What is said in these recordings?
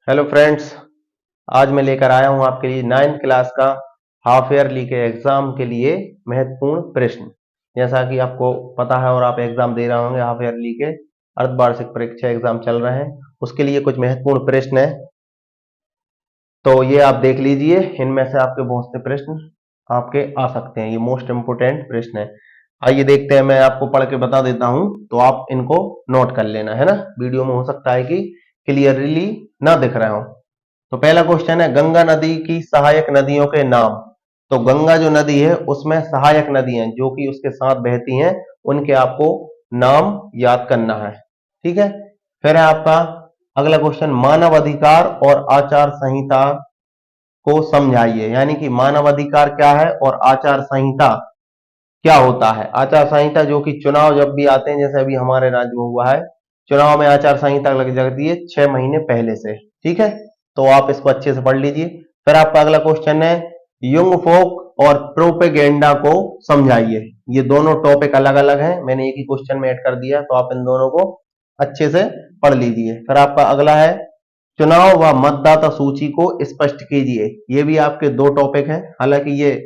Hello friends. आज मैं लेकर आया हूं आपके लिए 9th क्लास का हाफ ईयरली के एग्जाम के लिए महत्वपूर्ण प्रश्न। जैसा कि आपको पता है और आप एग्जाम दे रहे होंगे, हाफ ईयरली के अर्धवार्षिक परीक्षा एग्जाम चल रहे हैं, उसके लिए कुछ महत्वपूर्ण प्रश्न है। तो ये आप देख लीजिए, इनमें से आपके बहुत से प्रश्न आपके आ सकते हैं। ये मोस्ट इंपोर्टेंट प्रश्न है। आइए देखते हैं, मैं आपको पढ़ के बता देता हूं तो आप इनको नोट कर लेना, है ना। वीडियो में हो सकता है कि क्लियरली ना दिख रहे हो। तो पहला क्वेश्चन है, गंगा नदी की सहायक नदियों के नाम। तो गंगा जो नदी है उसमें सहायक नदियां जो कि उसके साथ बहती हैं, उनके आपको नाम याद करना है। ठीक है। फिर है आपका अगला क्वेश्चन, मानव अधिकार और आचार संहिता को समझाइए। यानी कि मानव अधिकार क्या है और आचार संहिता क्या होता है। आचार संहिता जो कि चुनाव जब भी आते हैं, जैसे अभी हमारे राज्य में हुआ है, चुनाव में आचार संहिता लग जाती है 6 महीने पहले से। ठीक है, तो आप इसको अच्छे से पढ़ लीजिए। फिर आपका अगला क्वेश्चन है, युंग फोक और प्रोपेगेंडा को समझाइए। ये दोनों टॉपिक अलग अलग हैं, मैंने एक ही क्वेश्चन में ऐड कर दिया, तो आप इन दोनों को अच्छे से पढ़ लीजिए। फिर आपका अगला है, चुनाव व मतदाता सूची को स्पष्ट कीजिए। ये भी आपके दो टॉपिक हैं, हालांकि ये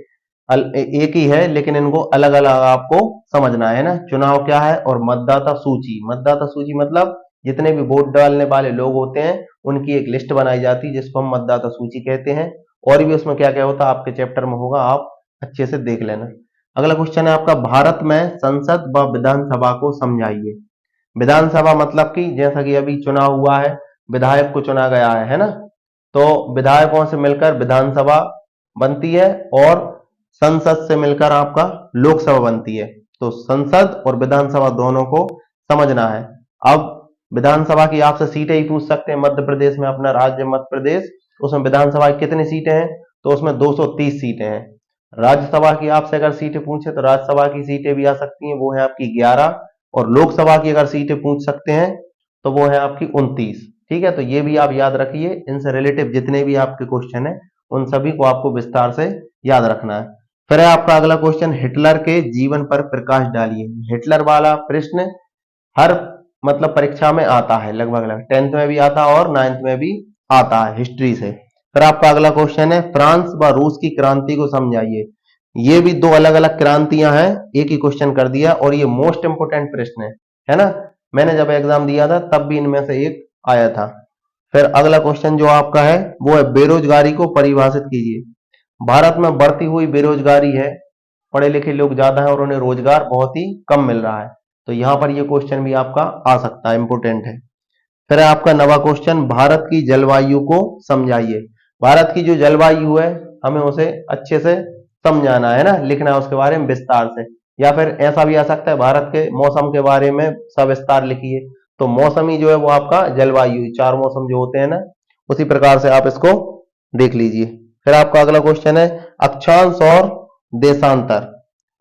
एक ही है लेकिन इनको अलग अलग आपको समझना है ना। चुनाव क्या है और मतदाता सूची। मतदाता सूची मतलब जितने भी वोट डालने वाले लोग होते हैं उनकी एक लिस्ट बनाई जाती है, जिसको हम मतदाता सूची कहते हैं। और भी उसमें क्या क्या होता है आपके चैप्टर में होगा, आप अच्छे से देख लेना। अगला क्वेश्चन है आपका, भारत में संसद व विधानसभा को समझाइए। विधानसभा मतलब कि जैसा कि अभी चुनाव हुआ है, विधायक को चुना गया है ना। तो विधायकों से मिलकर विधानसभा बनती है और संसद से मिलकर आपका लोकसभा बनती है। तो संसद और विधानसभा दोनों को समझना है। अब विधानसभा की आपसे सीटें ही पूछ सकते हैं। मध्य प्रदेश में, अपना राज्य मध्य प्रदेश, उसमें विधानसभा की कितनी सीटें हैं, तो उसमें 230 सीटें हैं। राज्यसभा की आपसे अगर सीटें पूछे तो राज्यसभा की सीटें भी आ सकती हैं, वो है आपकी 11। और लोकसभा की अगर सीटें पूछ सकते हैं तो वो है आपकी 29। ठीक है, तो ये भी आप याद रखिए। इनसे रिलेटिव जितने भी आपके क्वेश्चन है उन सभी को आपको विस्तार से याद रखना है। फिर है आपका अगला क्वेश्चन, हिटलर के जीवन पर प्रकाश डालिए। हिटलर वाला प्रश्न हर मतलब परीक्षा में आता है, लगभग लगभग 10th में भी आता है और 9th में भी आता है हिस्ट्री से। फिर आपका अगला क्वेश्चन है, फ्रांस व रूस की क्रांति को समझाइए। ये भी दो अलग अलग क्रांतियां हैं, एक ही क्वेश्चन कर दिया और ये मोस्ट इंपोर्टेंट प्रश्न है ना। मैंने जब एग्जाम दिया था तब भी इनमें से एक आया था। फिर अगला क्वेश्चन जो आपका है वो है, बेरोजगारी को परिभाषित कीजिए। भारत में बढ़ती हुई बेरोजगारी है, पढ़े लिखे लोग ज्यादा हैं और उन्हें रोजगार बहुत ही कम मिल रहा है। तो यहां पर ये क्वेश्चन भी आपका आ सकता है, इंपोर्टेंट है। फिर है आपका नवा क्वेश्चन, भारत की जलवायु को समझाइए। भारत की जो जलवायु है हमें उसे अच्छे से समझाना है ना, लिखना है उसके बारे में विस्तार से। या फिर ऐसा भी आ सकता है, भारत के मौसम के बारे में सविस्तार लिखिए। तो मौसमी जो है वो आपका जलवायु, चार मौसम जो होते हैं ना, उसी प्रकार से आप इसको देख लीजिए। फिर आपका अगला क्वेश्चन है, अक्षांश और देशांतर।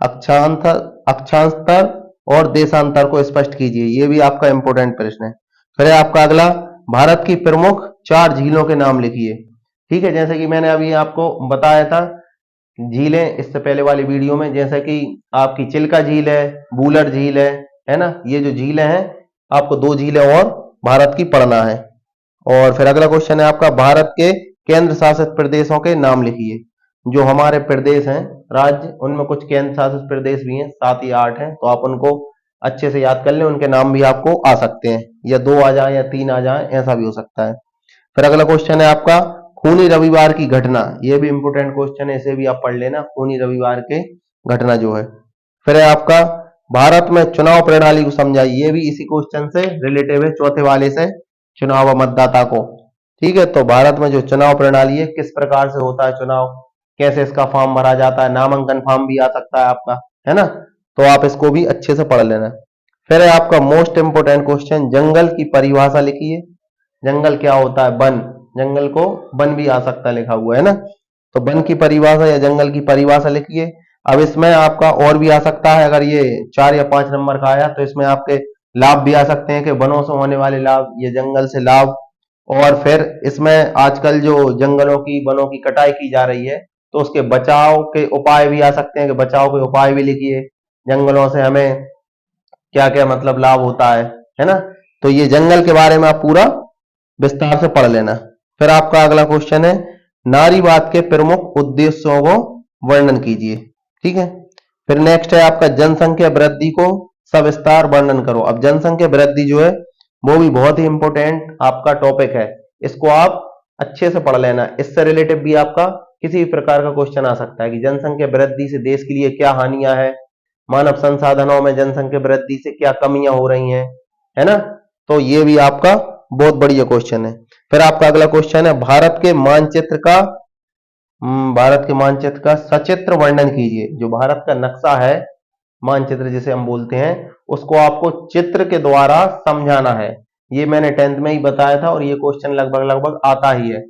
अक्षांतर अक्षांतर और देशांतर को स्पष्ट कीजिए। ये भी आपका इंपोर्टेंट प्रश्न है। फिर है आपका अगला, भारत की प्रमुख 4 झीलों के नाम लिखिए। ठीक है, जैसे कि मैंने अभी आपको बताया था झीलें इससे पहले वाली वीडियो में, जैसे कि आपकी चिल्का झील है, बूलर झील है ना। ये जो झीलें हैं, आपको 2 झीलें और भारत की पढ़ना है। और फिर अगला क्वेश्चन है आपका, भारत के केंद्र शासित प्रदेशों के नाम लिखिए। जो हमारे प्रदेश हैं, राज्य, उनमें कुछ केंद्र शासित प्रदेश भी हैं, 7 या 8 हैं, तो आप उनको अच्छे से याद कर लें। उनके नाम भी आपको आ सकते हैं, या 2 आ जाए या 3 आ जाए, ऐसा भी हो सकता है। फिर अगला क्वेश्चन है आपका, खूनी रविवार की घटना। यह भी इंपोर्टेंट क्वेश्चन है, इसे भी आप पढ़ लेना, खूनी रविवार के घटना जो है। फिर है आपका, भारत में चुनाव प्रणाली को समझाइए। ये भी इसी क्वेश्चन से रिलेटिव है, चौथे वाले से, चुनाव व मतदाता को। ठीक है, तो भारत में जो चुनाव प्रणाली है, किस प्रकार से होता है चुनाव, कैसे इसका फॉर्म भरा जाता है, नामांकन फॉर्म भी आ सकता है आपका, है ना। तो आप इसको भी अच्छे से पढ़ लेना। फिर है आपका मोस्ट इंपोर्टेंट क्वेश्चन, जंगल की परिभाषा लिखिए। जंगल क्या होता है, वन। जंगल को वन भी आ सकता है, लिखा हुआ है ना। तो वन की परिभाषा या जंगल की परिभाषा लिखिए। अब इसमें आपका और भी आ सकता है, अगर ये 4 या 5 नंबर का आया तो इसमें आपके लाभ भी आ सकते हैं कि वनों से होने वाले लाभ, ये जंगल से लाभ। और फिर इसमें आजकल जो जंगलों की, वनों की कटाई की जा रही है, तो उसके बचाव के उपाय भी आ सकते हैं कि बचाव के उपाय भी लिखिए। जंगलों से हमें क्या क्या मतलब लाभ होता है ना। तो ये जंगल के बारे में आप पूरा विस्तार से पढ़ लेना। फिर आपका अगला क्वेश्चन है नारीवाद के प्रमुख उद्देश्यों को वर्णन कीजिए। ठीक है। फिर नेक्स्ट है आपका जनसंख्या वृद्धि को सविस्तार वर्णन करो। अब जनसंख्या वृद्धि जो है वो भी बहुत ही इंपॉर्टेंट आपका टॉपिक है, इसको आप अच्छे से पढ़ लेना। इससे रिलेटिव भी आपका किसी भी प्रकार का क्वेश्चन आ सकता है कि जनसंख्या वृद्धि से देश के लिए क्या हानियां है, मानव संसाधनों में जनसंख्या वृद्धि से क्या कमियां हो रही हैं, है ना। तो ये भी आपका बहुत बढ़िया क्वेश्चन है। फिर आपका अगला क्वेश्चन है भारत के मानचित्र का सचित्र वर्णन कीजिए। जो भारत का नक्शा है, मानचित्र जिसे हम बोलते हैं, उसको आपको चित्र के द्वारा समझाना है। ये मैंने 10th में ही बताया था और ये क्वेश्चन लगभग लगभग आता ही है।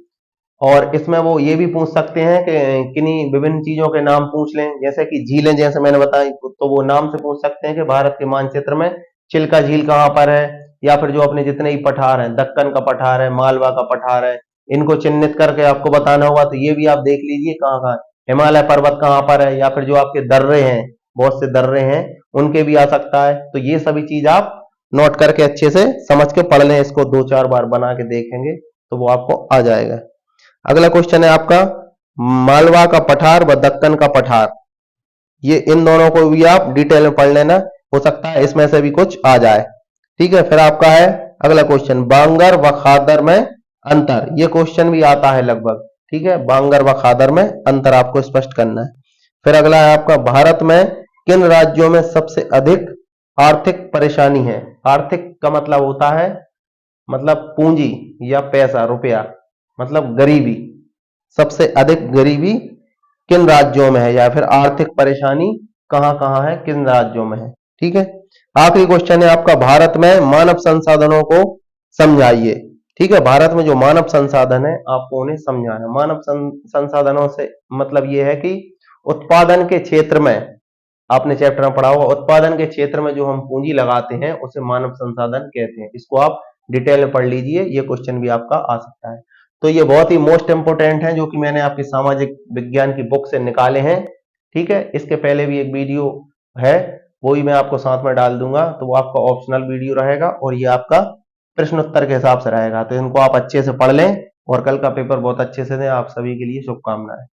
और इसमें वो ये भी पूछ सकते हैं कि किन्हीं विभिन्न चीजों के नाम पूछ लें, जैसे कि झीलें, जैसे मैंने बताई, तो वो नाम से पूछ सकते हैं कि भारत के मानचित्र में चिल्का झील कहाँ पर है, या फिर जो अपने जितने ही पठार हैं, दक्कन का पठार है, मालवा का पठार है, इनको चिन्हित करके आपको बताना होगा। तो ये भी आप देख लीजिए कहाँ कहाँ, हिमालय पर्वत कहाँ पर है, या फिर जो आपके दर्रे हैं, बहुत से दर्रे हैं, उनके भी आ सकता है। तो ये सभी चीज आप नोट करके अच्छे से समझ के पढ़ लें, इसको 2-4 बार बना के देखेंगे तो वो आपको आ जाएगा। अगला क्वेश्चन है आपका मालवा का पठार व दक्कन का पठार, ये इन दोनों को भी आप डिटेल में पढ़ लेना, हो सकता है इसमें से भी कुछ आ जाए। ठीक है। फिर आपका है अगला क्वेश्चन बांगर व खादर में अंतर, ये क्वेश्चन भी आता है लगभग। ठीक है, बांगर व खादर में अंतर आपको स्पष्ट करना है। फिर अगला है आपका भारत में किन राज्यों में सबसे अधिक आर्थिक परेशानी है। आर्थिक का मतलब होता है मतलब पूंजी या पैसा, रुपया, मतलब गरीबी। सबसे अधिक गरीबी किन राज्यों में है, या फिर आर्थिक परेशानी कहां कहां है, किन राज्यों में है। ठीक है। आखिरी क्वेश्चन है आपका भारत में मानव संसाधनों को समझाइए। ठीक है, भारत में जो मानव संसाधन है आपको उन्हें समझाना। मानव संसाधनों से मतलब यह है कि उत्पादन के क्षेत्र में, आपने चैप्टर में पढ़ा होगा, उत्पादन के क्षेत्र में जो हम पूंजी लगाते हैं उसे मानव संसाधन कहते हैं। इसको आप डिटेल में पढ़ लीजिए, ये क्वेश्चन भी आपका आ सकता है। तो ये बहुत ही मोस्ट इंपोर्टेंट है जो कि मैंने आपकी सामाजिक विज्ञान की बुक से निकाले हैं। ठीक है, इसके पहले भी एक वीडियो है, वो भी मैं आपको साथ में डाल दूंगा, तो वो आपका ऑप्शनल वीडियो रहेगा और ये आपका प्रश्न उत्तर के हिसाब से रहेगा। तो इनको आप अच्छे से पढ़ लें और कल का पेपर बहुत अच्छे से दें। आप सभी के लिए शुभकामनाएं।